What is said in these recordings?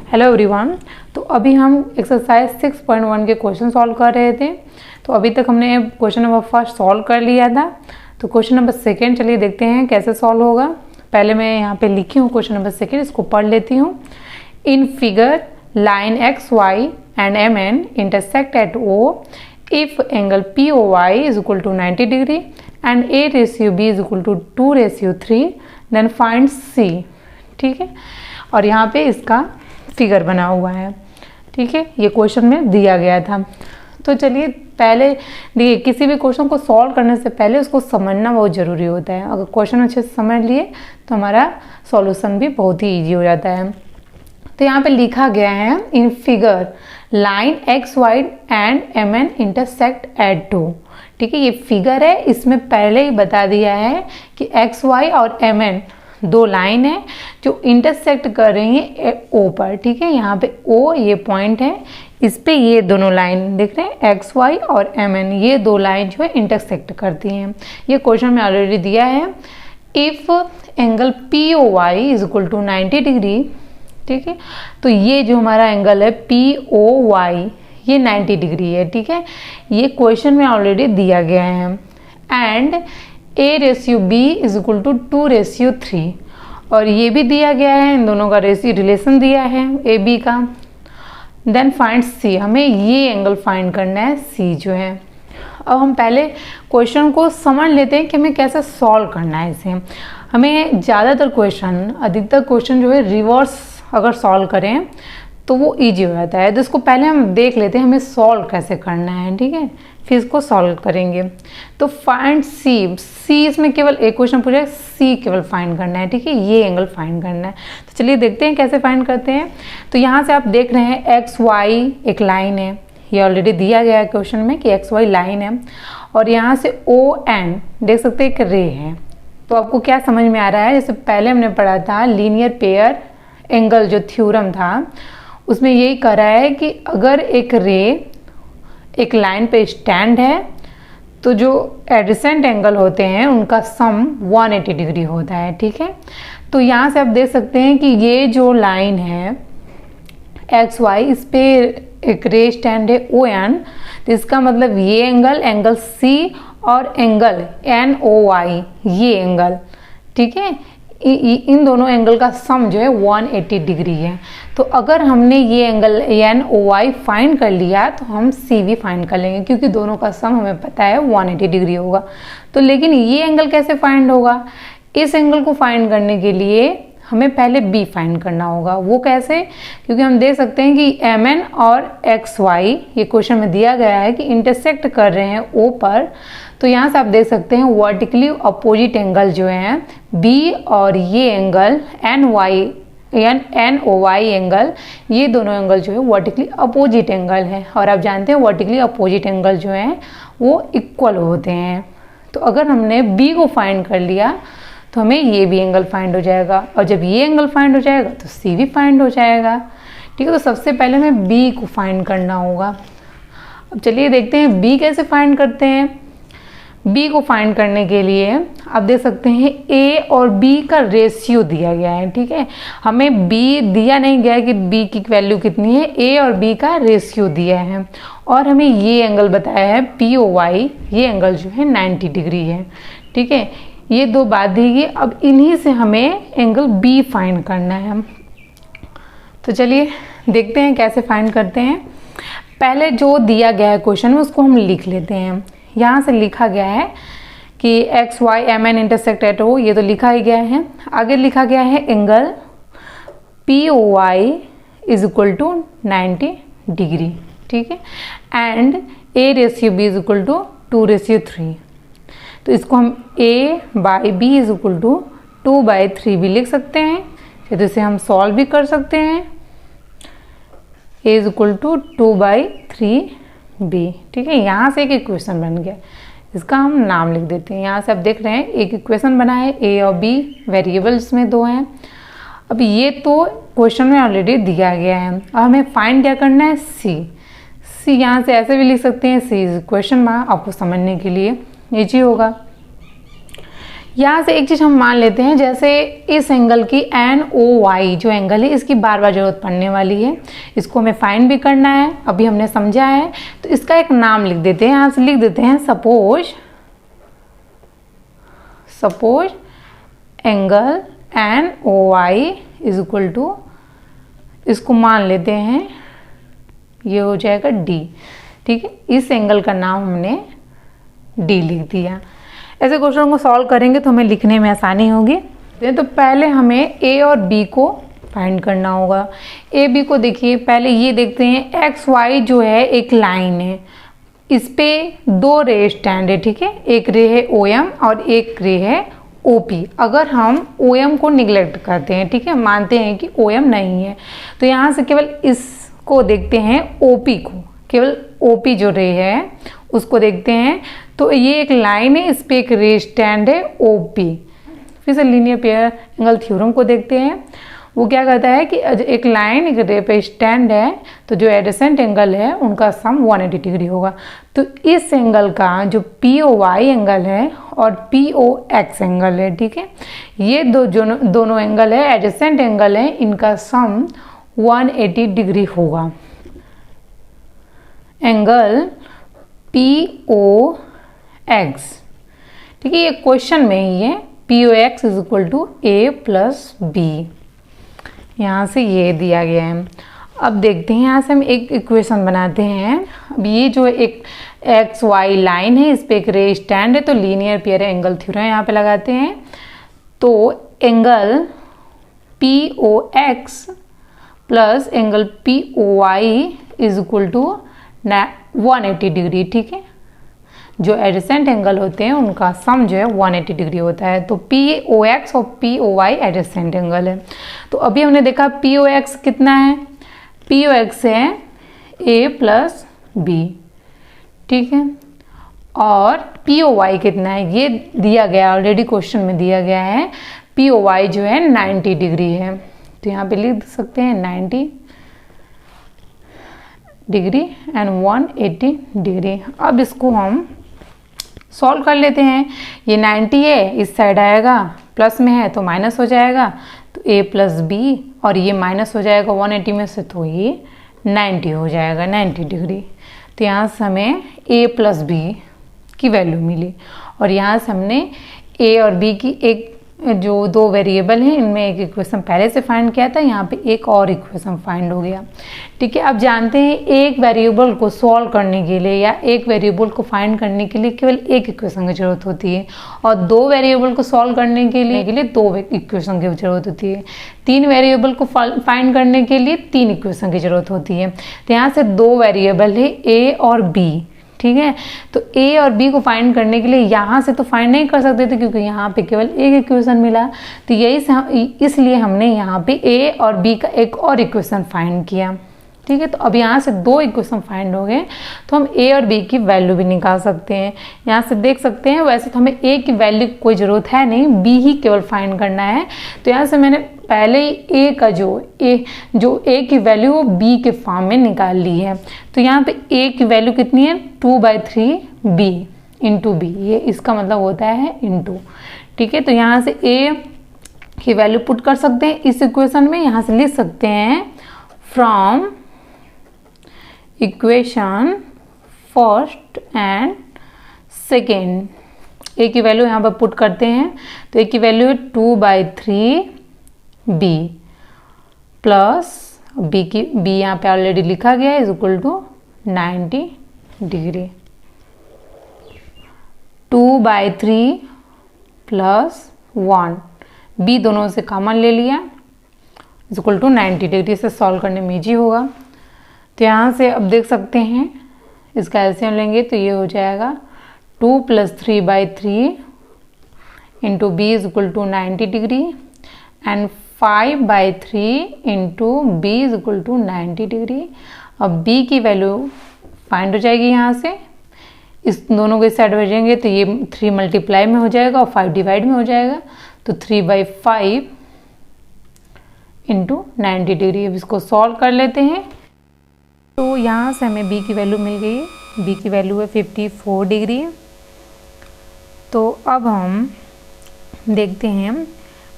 Hello everyone. तो अभी हम एक्सरसाइज 6.1 के क्वेश्चन सॉल्व कर रहे थे। तो अभी तक हमने क्वेश्चन नंबर फर्स्ट सॉल्व कर लिया था। तो क्वेश्चन नंबर सेकेंड चलिए देखते हैं कैसे सॉल्व होगा। पहले मैं यहाँ पे लिखी हूँ क्वेश्चन नंबर सेकेंड, इसको पढ़ लेती हूँ। In figure line X Y and M N intersect at O if angle P O Y is equal to 90 degree and A ratio B is equal to 2:3 then find C. ठीक है, और यहाँ पे इसका फिगर बना हुआ है। ठीक है, ये क्वेश्चन में दिया गया था। तो चलिए पहले देखिए, किसी भी क्वेश्चन को सॉल्व करने से पहले उसको समझना बहुत ज़रूरी होता है। अगर क्वेश्चन अच्छे से समझ लिए तो हमारा सॉल्यूशन भी बहुत ही ईजी हो जाता है। तो यहाँ पे लिखा गया है in figure line X Y and M N intersect at two. ठीक है, ये फिगर है, इसमें पहले ही बता दिया है कि एक्स वाई और एम एन दो लाइन है जो इंटरसेक्ट कर रही है ओ पर। ठीक है, यहाँ पे ओ ये पॉइंट है, इस पे ये दोनों लाइन देख रहे हैं एक्स वाई और एम एन, ये दो लाइन जो है इंटरसेक्ट करती हैं। ये क्वेश्चन में ऑलरेडी दिया है। If angle P O Y is equal to 90 degree. ठीक है, तो ये जो हमारा एंगल है पी ओ वाई ये 90 डिग्री है। ठीक है, ये क्वेश्चन में ऑलरेडी दिया गया है। And A ratio B is equal to 2:3, और ये भी दिया गया है, इन दोनों का रेशियो रिलेशन दिया है ए बी का। देन फाइंड सी, हमें ये एंगल फाइंड करना है सी जो है। अब हम पहले क्वेश्चन को समझ लेते हैं कि हमें कैसे सॉल्व करना है इसे। हमें ज़्यादातर क्वेश्चन, अधिकतर क्वेश्चन जो है रिवर्स अगर सॉल्व करें तो वो इजी हो जाता है। तो इसको पहले हम देख लेते हैं हमें सॉल्व कैसे करना है। ठीक है, फिर इसको सॉल्व करेंगे। तो फाइंड सी, सी इसमें केवल एक क्वेश्चन पूछा है, सी केवल फाइंड करना है। ठीक है, ये एंगल फाइंड करना है। तो चलिए देखते हैं कैसे फाइंड करते हैं। तो यहाँ से आप देख रहे हैं एक्स वाई एक लाइन है, ये ऑलरेडी दिया गया है क्वेश्चन में कि एक्स वाई लाइन है, और यहाँ से ओ एन देख सकते हैं एक रे है। तो आपको क्या समझ में आ रहा है, जैसे पहले हमने पढ़ा था लीनियर पेयर एंगल जो थ्योरम था, उसमें यही कह रहा है कि अगर एक रे एक लाइन पे स्टैंड है तो जो एडजेसेंट एंगल होते हैं उनका सम 180 डिग्री होता है। ठीक है, तो यहाँ से आप देख सकते हैं कि ये जो लाइन है एक्स वाई, इस पे एक रे स्टैंड है ओ एन, तो इसका मतलब ये एंगल सी और एंगल एन ओ वाई ये एंगल, ठीक है, इन दोनों एंगल का सम जो है 180 डिग्री है। तो अगर हमने ये angle N O Y find कर लिया तो हम सी भी फाइंड कर लेंगे, क्योंकि दोनों का सम हमें पता है 180 डिग्री होगा। तो लेकिन ये एंगल कैसे फाइंड होगा, इस एंगल को फाइंड करने के लिए हमें पहले बी फाइंड करना होगा। वो कैसे, क्योंकि हम देख सकते हैं कि एम एन और एक्स वाई ये क्वेश्चन में दिया गया है कि इंटरसेक्ट कर रहे हैं ओ पर। तो यहाँ से आप देख सकते हैं वर्टिकली अपोजिट एंगल जो है बी और ये angle N Y N O Y angle, ये दोनों एंगल जो है वर्टिकली अपोजिट एंगल है। और आप जानते हैं वर्टिकली अपोजिट एंगल जो है वो इक्वल होते हैं। तो अगर हमने बी को फाइंड कर लिया तो हमें ये भी एंगल फाइंड हो जाएगा, और जब ये एंगल फाइंड हो जाएगा तो सी भी फाइंड हो जाएगा। ठीक है, तो सबसे पहले हमें बी को फाइंड करना होगा। अब चलिए देखते हैं बी कैसे फाइंड करते हैं। बी को फाइंड करने के लिए आप देख सकते हैं ए और बी का रेशियो दिया गया है। ठीक है, हमें बी दिया नहीं गया है कि बी की वैल्यू कितनी है, ए और बी का रेशियो दिया है, और हमें ये एंगल बताया है पी ओ वाई, ये एंगल जो है 90 डिग्री है। ठीक है, ये दो बात दी गई। अब इन्हीं से हमें एंगल बी फाइंड करना है। तो चलिए देखते हैं कैसे फाइंड करते हैं। पहले जो दिया गया है क्वेश्चन में उसको हम लिख लेते हैं। यहाँ से लिखा गया है कि X Y M N intersect at O, ये तो लिखा ही गया है। आगे लिखा गया है angle P O Y is equal to 90 degree. ठीक है, and A ratio B is equal to 2:3। तो इसको हम a by B is equal to 2/3 भी लिख सकते हैं, फिर इसे हम सॉल्व भी कर सकते हैं। a is equal to 2/3b। ठीक है, यहाँ से एक इक्वेशन बन गया, इसका हम नाम लिख देते हैं। यहाँ से आप देख रहे हैं एक इक्वेशन बना है, a और b वेरिएबल्स में दो हैं। अब ये तो क्वेश्चन में ऑलरेडी दिया गया है, अब हमें फाइंड क्या करना है, सी यहाँ से ऐसे भी लिख सकते हैं, सी इज क्वेश्चन मार्क, आपको समझने के लिए ईजी होगा। यहाँ से एक चीज़ हम मान लेते हैं, जैसे इस एंगल की NOY जो एंगल है इसकी बार बार जरूरत पड़ने वाली है, इसको हमें फाइंड भी करना है, अभी हमने समझा है। तो इसका एक नाम लिख देते हैं, यहाँ से लिख देते हैं suppose angle NOY is equal to, इसको मान लेते हैं ये हो जाएगा D। ठीक है, इस एंगल का नाम हमने D लिख दिया। ऐसे क्वेश्चन को सॉल्व करेंगे तो हमें लिखने में आसानी होगी। तो पहले हमें A और B को फाइंड करना होगा। A B को देखिए, पहले ये देखते हैं XY जो है एक लाइन है, इस पे दो रे स्टैंड है। ठीक है, एक रे है OM और एक रे है OP। अगर हम OM को निगलेक्ट करते हैं, ठीक है, मानते हैं कि OM नहीं है, तो यहाँ से केवल इसको देखते हैं OP को, केवल OP जो रे है उसको देखते हैं। तो ये एक लाइन है, इस पे एक रे स्टैंड है OP। फिर से लीनियर पेयर एंगल थ्योरम को देखते हैं, वो क्या कहता है कि एक लाइन एक रे पे स्टैंड है तो जो एडजेसेंट एंगल है उनका सम 180 डिग्री होगा। तो इस एंगल का जो POY एंगल है और POX एंगल है, ठीक है, ये दोनों एंगल है, एडजेसेंट एंगल है, इनका सम 180 डिग्री होगा। एंगल POX, ठीक है, ये क्वेश्चन में ही है, POX is equal to A plus B, यहाँ से ये दिया गया है। अब देखते हैं, यहाँ से हम एक इक्वेशन बनाते हैं। अब ये जो एक XY लाइन है, इस पे एक रे स्टैंड है, तो लीनियर पेयर एंगल थ्योरम यहाँ पे लगाते हैं। तो angle POX plus angle POY is equal to 180 degree. ठीक है, जो एडजेसेंट एंगल होते हैं उनका सम जो है 180 डिग्री होता है। तो POX और POY एडजेसेंट एंगल है। तो अभी हमने देखा POX कितना है, POX है A प्लस B, ठीक है, और POY कितना है ये दिया गया, ऑलरेडी क्वेश्चन में दिया गया है। POY जो है 90 डिग्री है, तो यहाँ पे लिख सकते हैं 90 डिग्री एंड 180 डिग्री। अब इसको हम सॉल्व कर लेते हैं। ये 90 है, इस साइड आएगा, प्लस में है तो माइनस हो जाएगा, तो A प्लस B, और ये माइनस हो जाएगा 180 में से, तो ये 90 हो जाएगा, 90 डिग्री। तो यहाँ से हमें A प्लस B की वैल्यू मिली, और यहाँ से हमने A और B की एक जो दो वेरिएबल हैं इनमें एक इक्वेशन पहले से फाइंड किया था, यहाँ पे एक और इक्वेशन फाइंड हो गया। ठीक है, अब जानते हैं एक वेरिएबल को सॉल्व करने के लिए या एक वेरिएबल को फाइंड करने के लिए केवल एक इक्वेशन की जरूरत होती है, और दो वेरिएबल को सॉल्व करने के लिए दो इक्वेशन की जरूरत होती है, तीन वेरिएबल को फाइंड करने के लिए तीन इक्वेशन की जरूरत होती है। तो यहाँ से दो वेरिएबल है A और B, ठीक है, तो A और B को फाइंड करने के लिए यहाँ से तो फाइंड नहीं कर सकते थे क्योंकि यहाँ पे केवल एक इक्वेशन मिला, तो यही से इसलिए हमने यहाँ पे A और B का एक और इक्वेशन फाइंड किया। ठीक है, तो अब यहाँ से दो इक्वेशन फाइंड हो गए, तो हम A और B की वैल्यू भी निकाल सकते हैं। यहाँ से देख सकते हैं, वैसे तो हमें A की वैल्यू की कोई ज़रूरत है नहीं, B ही केवल फाइंड करना है। तो यहाँ से मैंने पहले ही A का जो A की वैल्यू वो B के फॉर्म में निकाल ली है। तो यहाँ पे A की वैल्यू कितनी है, 2/3 B इंटू B, ये इसका मतलब होता है इंटू। ठीक है, तो यहाँ से A की वैल्यू पुट कर सकते हैं इस इक्वेशन में। यहाँ से लिख सकते हैं from equation first and second, A की वैल्यू यहाँ पर पुट करते हैं, तो A की वैल्यू है 2/3 B प्लस B यहाँ पे ऑलरेडी लिखा गया है, is equal to 90 degree. 2/3 plus 1, B दोनों से कॉमन ले लिया, इज इक्वल टू 90 डिग्री। से सॉल्व करने में ईजी होगा। तो यहाँ से अब देख सकते हैं, इसका एलसीएम लेंगे तो ये हो जाएगा 2 + 3/3 into B is equal to 90 degree and 5/3 into B is equal to 90 degree. अब B की वैल्यू फाइंड हो जाएगी, यहाँ से इस दोनों के साइड भेजेंगे तो ये 3 मल्टीप्लाई में हो जाएगा और 5 डिवाइड में हो जाएगा, तो 3/5 इंटू 90 डिग्री। अब इसको सॉल्व कर लेते हैं। तो यहाँ से हमें B की वैल्यू मिल गई, B की वैल्यू है 54 डिग्री। तो अब हम देखते हैं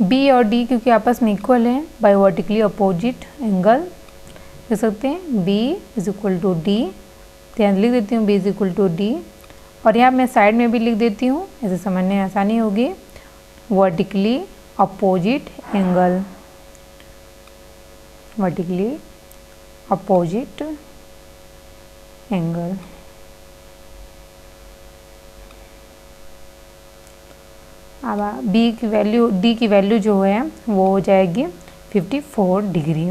बी और डी क्योंकि आपस में इक्वल है, बाय वर्टिकली अपोजिट एंगल लिख सकते हैं। B is equal to D, तो यहाँ लिख देती हूँ B is equal to D, और यहाँ मैं साइड में भी लिख देती हूँ, ऐसे समझने में आसानी होगी। Vertically opposite angle, vertically opposite angle. अब बी की वैल्यू, डी की वैल्यू जो है वो हो जाएगी 54 डिग्री।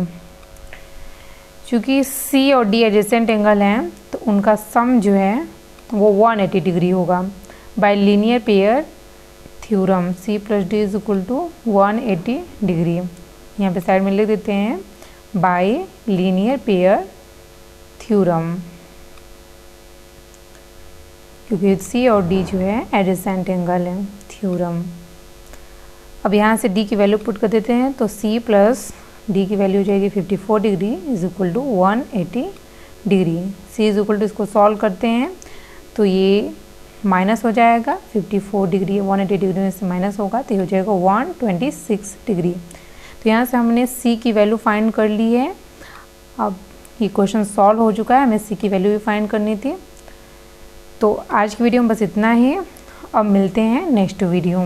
चूँकि सी और डी एडजेसेंट एंगल हैं तो उनका सम जो है वो 180 डिग्री होगा। By linear pair theorem C plus D is equal to 180 degree. यहाँ पे साइड में लिख देते हैं बाय लीनियर पेयर थ्योरम, क्योंकि सी और डी जो है एडजेसेंट एंगल है, थ्योरम। अब यहाँ से डी की वैल्यू पुट कर देते हैं, तो सी प्लस डी की वैल्यू हो जाएगी 54 degree is equal to 180 degree. C is equal to, इसको सॉल्व करते हैं तो ये माइनस हो जाएगा, 54 डिग्री 180 डिग्री में से माइनस होगा तो ये हो जाएगा 126 डिग्री। तो यहाँ से हमने सी की वैल्यू फाइंड कर ली है। अब ये क्वेश्चन सॉल्व हो चुका है, हमें सी की वैल्यू भी फाइंड करनी थी। तो आज की वीडियो में बस इतना ही, अब मिलते हैं नेक्स्ट वीडियो में।